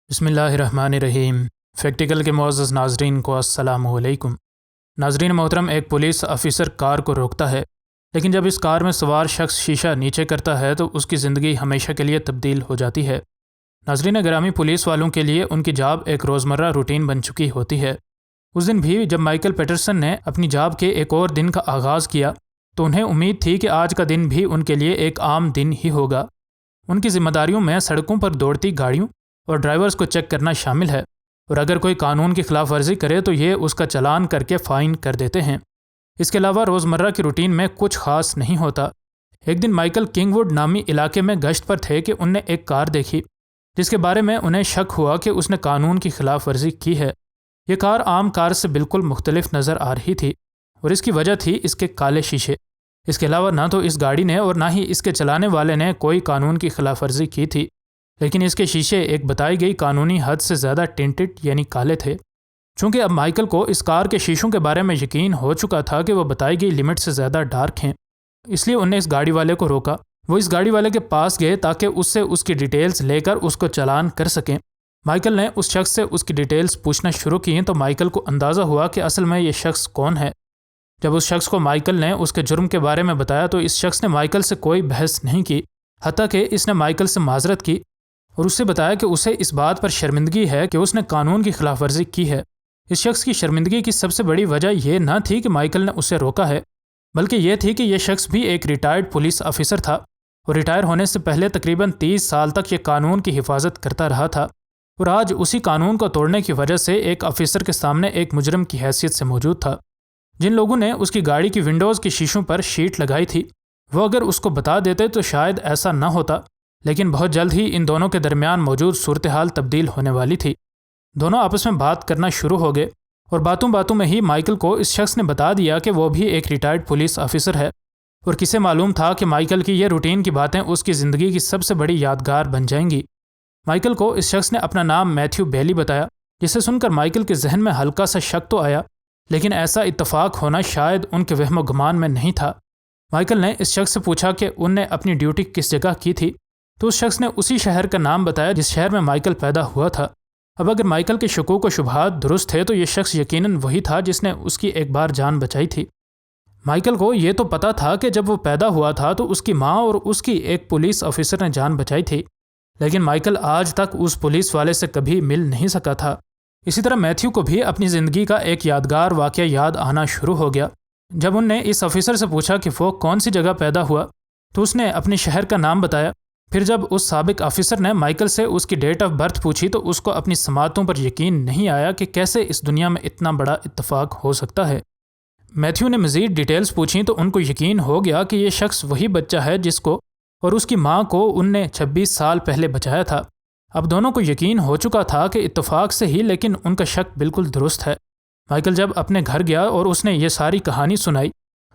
بسم اللہ الرحمن الرحیم۔ فیکٹیکل کے معزز ناظرین کو السلام علیکم۔ ناظرین محترم، ایک پولیس آفیسر کار کو روکتا ہے، لیکن جب اس کار میں سوار شخص شیشہ نیچے کرتا ہے تو اس کی زندگی ہمیشہ کے لیے تبدیل ہو جاتی ہے۔ ناظرین گرامی، پولیس والوں کے لیے ان کی جاب ایک روزمرہ روٹین بن چکی ہوتی ہے۔ اس دن بھی جب مائیکل پیٹرسن نے اپنی جاب کے ایک اور دن کا آغاز کیا تو انہیں امید تھی کہ آج کا دن بھی ان کے لیے ایک عام دن ہی ہوگا۔ ان کی ذمہ داریوں میں سڑکوں پر دوڑتی گاڑیوں اور ڈرائیورز کو چیک کرنا شامل ہے، اور اگر کوئی قانون کی خلاف ورزی کرے تو یہ اس کا چلان کر کے فائن کر دیتے ہیں۔ اس کے علاوہ روزمرہ کی روٹین میں کچھ خاص نہیں ہوتا۔ ایک دن مائیکل کنگ ووڈ نامی علاقے میں گشت پر تھے کہ ان نے ایک کار دیکھی جس کے بارے میں انہیں شک ہوا کہ اس نے قانون کی خلاف ورزی کی ہے۔ یہ کار عام کار سے بالکل مختلف نظر آ رہی تھی، اور اس کی وجہ تھی اس کے کالے شیشے۔ اس کے علاوہ نہ تو اس گاڑی نے اور نہ ہی اس کے چلانے والے نے کوئی قانون کی خلاف ورزی کی تھی، لیکن اس کے شیشے ایک بتائی گئی قانونی حد سے زیادہ ٹینٹڈ یعنی کالے تھے۔ چونکہ اب مائیکل کو اس کار کے شیشوں کے بارے میں یقین ہو چکا تھا کہ وہ بتائی گئی لمٹ سے زیادہ ڈارک ہیں، اس لیے انہیں اس گاڑی والے کو روکا۔ وہ اس گاڑی والے کے پاس گئے تاکہ اس سے اس کی ڈیٹیلز لے کر اس کو چالان کر سکیں۔ مائیکل نے اس شخص سے اس کی ڈیٹیلز پوچھنا شروع کی تو مائیکل کو اندازہ ہوا کہ اصل میں یہ شخص کون ہے۔ جب اس شخص کو مائیکل نے اس کے جرم کے بارے میں بتایا تو اس شخص نے مائیکل سے کوئی بحث نہیں کی، حتیٰ کہ اس نے مائیکل سے معذرت کی اور اس سے بتایا کہ اسے اس بات پر شرمندگی ہے کہ اس نے قانون کی خلاف ورزی کی ہے۔ اس شخص کی شرمندگی کی سب سے بڑی وجہ یہ نہ تھی کہ مائیکل نے اسے روکا ہے، بلکہ یہ تھی کہ یہ شخص بھی ایک ریٹائرڈ پولیس آفیسر تھا، اور ریٹائر ہونے سے پہلے تقریباً 30 سال تک یہ قانون کی حفاظت کرتا رہا تھا، اور آج اسی قانون کو توڑنے کی وجہ سے ایک آفیسر کے سامنے ایک مجرم کی حیثیت سے موجود تھا۔ جن لوگوں نے اس کی گاڑی کی ونڈوز کی شیشوں پر شیٹ لگائی تھی وہ اگر اس کو بتا دیتے تو شاید ایسا نہ ہوتا، لیکن بہت جلد ہی ان دونوں کے درمیان موجود صورتحال تبدیل ہونے والی تھی۔ دونوں آپس میں بات کرنا شروع ہو گئے، اور باتوں باتوں میں ہی مائیکل کو اس شخص نے بتا دیا کہ وہ بھی ایک ریٹائرڈ پولیس آفیسر ہے، اور کسے معلوم تھا کہ مائیکل کی یہ روٹین کی باتیں اس کی زندگی کی سب سے بڑی یادگار بن جائیں گی۔ مائیکل کو اس شخص نے اپنا نام میتھیو بیلی بتایا، جسے سن کر مائیکل کے ذہن میں ہلکا سا شک تو آیا، لیکن ایسا اتفاق ہونا شاید ان کے وہم و گمان میں نہیں تھا۔ مائیکل نے اس شخص سے پوچھا کہ ان نے اپنی ڈیوٹی کس جگہ کی تھی، تو اس شخص نے اسی شہر کا نام بتایا جس شہر میں مائیکل پیدا ہوا تھا۔ اب اگر مائیکل کے شکوک و شبہات درست تھے تو یہ شخص یقیناً وہی تھا جس نے اس کی ایک بار جان بچائی تھی۔ مائیکل کو یہ تو پتا تھا کہ جب وہ پیدا ہوا تھا تو اس کی ماں اور اس کی ایک پولیس آفیسر نے جان بچائی تھی، لیکن مائیکل آج تک اس پولیس والے سے کبھی مل نہیں سکا تھا۔ اسی طرح میتھیو کو بھی اپنی زندگی کا ایک یادگار واقعہ یاد آنا شروع ہو گیا۔ جب ان نے اس آفیسر سے پوچھا کہ وہ کون سی جگہ پیدا ہوا تو اس نے اپنے شہر کا نام بتایا۔ پھر جب اس سابق آفیسر نے مائیکل سے اس کی ڈیٹ آف برتھ پوچھی تو اس کو اپنی سماعتوں پر یقین نہیں آیا کہ کیسے اس دنیا میں اتنا بڑا اتفاق ہو سکتا ہے۔ میتھیو نے مزید ڈیٹیلز پوچھیں تو ان کو یقین ہو گیا کہ یہ شخص وہی بچہ ہے جس کو اور اس کی ماں کو ان نے 26 سال پہلے بچایا تھا۔ اب دونوں کو یقین ہو چکا تھا کہ اتفاق سے ہی، لیکن ان کا شک بالکل درست ہے۔ مائیکل جب اپنے گھر گیا اور اس نے یہ ساری کہانی سنائی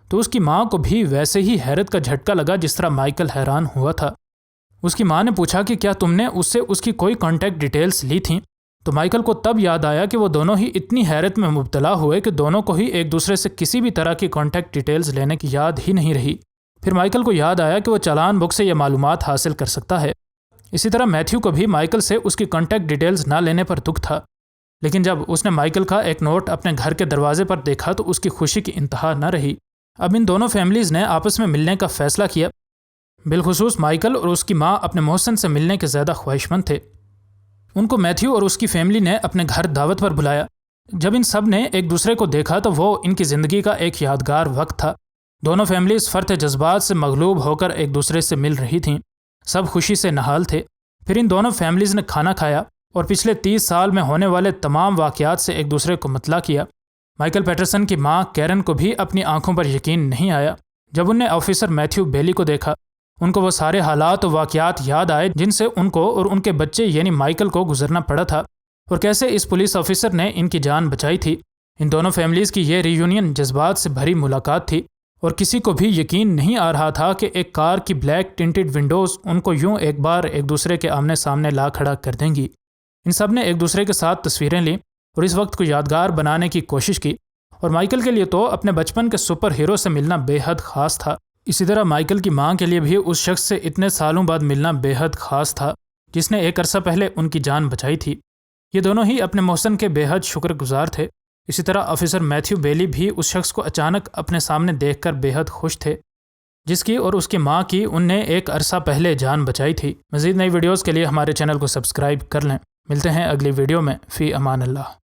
تو اس کی ماں کو بھی ویسے ہی حیرت کا جھٹکا لگا جس طرح مائیکل حیران ہوا تھا۔ اس کی ماں نے پوچھا کہ کیا تم نے اس سے اس کی کوئی کانٹیکٹ ڈیٹیلز لی تھیں؟ تو مائیکل کو تب یاد آیا کہ وہ دونوں ہی اتنی حیرت میں مبتلا ہوئے کہ دونوں کو ہی ایک دوسرے سے کسی بھی طرح کی کانٹیکٹ ڈیٹیلز لینے کی یاد ہی نہیں رہی۔ پھر مائیکل کو یاد آیا کہ وہ چالان بک سے یہ معلومات حاصل کر سکتا ہے۔ اسی طرح میتھیو کو بھی مائیکل سے اس کی کانٹیکٹ ڈیٹیلز نہ لینے پر دکھ تھا، لیکن جب اس نے مائیکل کا ایک نوٹ اپنے گھر کے دروازے پر دیکھا تو اس کی خوشی کی انتہا نہ رہی۔ اب ان دونوں فیملیز نے آپس میں ملنے کا فیصلہ کیا۔ بالخصوص مائیکل اور اس کی ماں اپنے محسن سے ملنے کے زیادہ خواہش مند تھے۔ ان کو میتھیو اور اس کی فیملی نے اپنے گھر دعوت پر بلایا۔ جب ان سب نے ایک دوسرے کو دیکھا تو وہ ان کی زندگی کا ایک یادگار وقت تھا۔ دونوں فیملیز فرط جذبات سے مغلوب ہو کر ایک دوسرے سے مل رہی تھیں، سب خوشی سے نہال تھے۔ پھر ان دونوں فیملیز نے کھانا کھایا اور پچھلے 30 سال میں ہونے والے تمام واقعات سے ایک دوسرے کو مطلع کیا۔ مائیکل پیٹرسن کی ماں کیرن کو بھی اپنی آنکھوں پر یقین نہیں آیا جب ان نے آفیسر میتھیو بیلی کو دیکھا۔ ان کو وہ سارے حالات و واقعات یاد آئے جن سے ان کو اور ان کے بچے یعنی مائیکل کو گزرنا پڑا تھا، اور کیسے اس پولیس آفیسر نے ان کی جان بچائی تھی۔ ان دونوں فیملیز کی یہ ری یونین جذبات سے بھری ملاقات تھی، اور کسی کو بھی یقین نہیں آ رہا تھا کہ ایک کار کی بلیک ٹنٹڈ ونڈوز ان کو یوں ایک بار ایک دوسرے کے آمنے سامنے لا کھڑا کر دیں گی۔ ان سب نے ایک دوسرے کے ساتھ تصویریں لیں اور اس وقت کو یادگار بنانے کی کوشش کی، اور مائیکل کے لیے تو اپنے بچپن کے سپر ہیرو سے ملنا بے حد خاص تھا۔ اسی طرح مائیکل کی ماں کے لیے بھی اس شخص سے اتنے سالوں بعد ملنا بے حد خاص تھا۔ جس نے ایک عرصہ پہلے ان کی جان بچائی تھی۔ یہ دونوں ہی اپنے محسن کے بے حد شکر گزار تھے۔ اسی طرح آفیسر میتھیو بیلی بھی اس شخص کو اچانک اپنے سامنے دیکھ کر بے حد خوش تھے جس کی اور اس کی ماں کی ان نے ایک عرصہ پہلے جان بچائی تھی۔ مزید نئی ویڈیوز کے لیے ہمارے چینل کو سبسکرائب کر لیں۔ ملتے ہیں اگلی ویڈیو میں۔ فی امان اللہ۔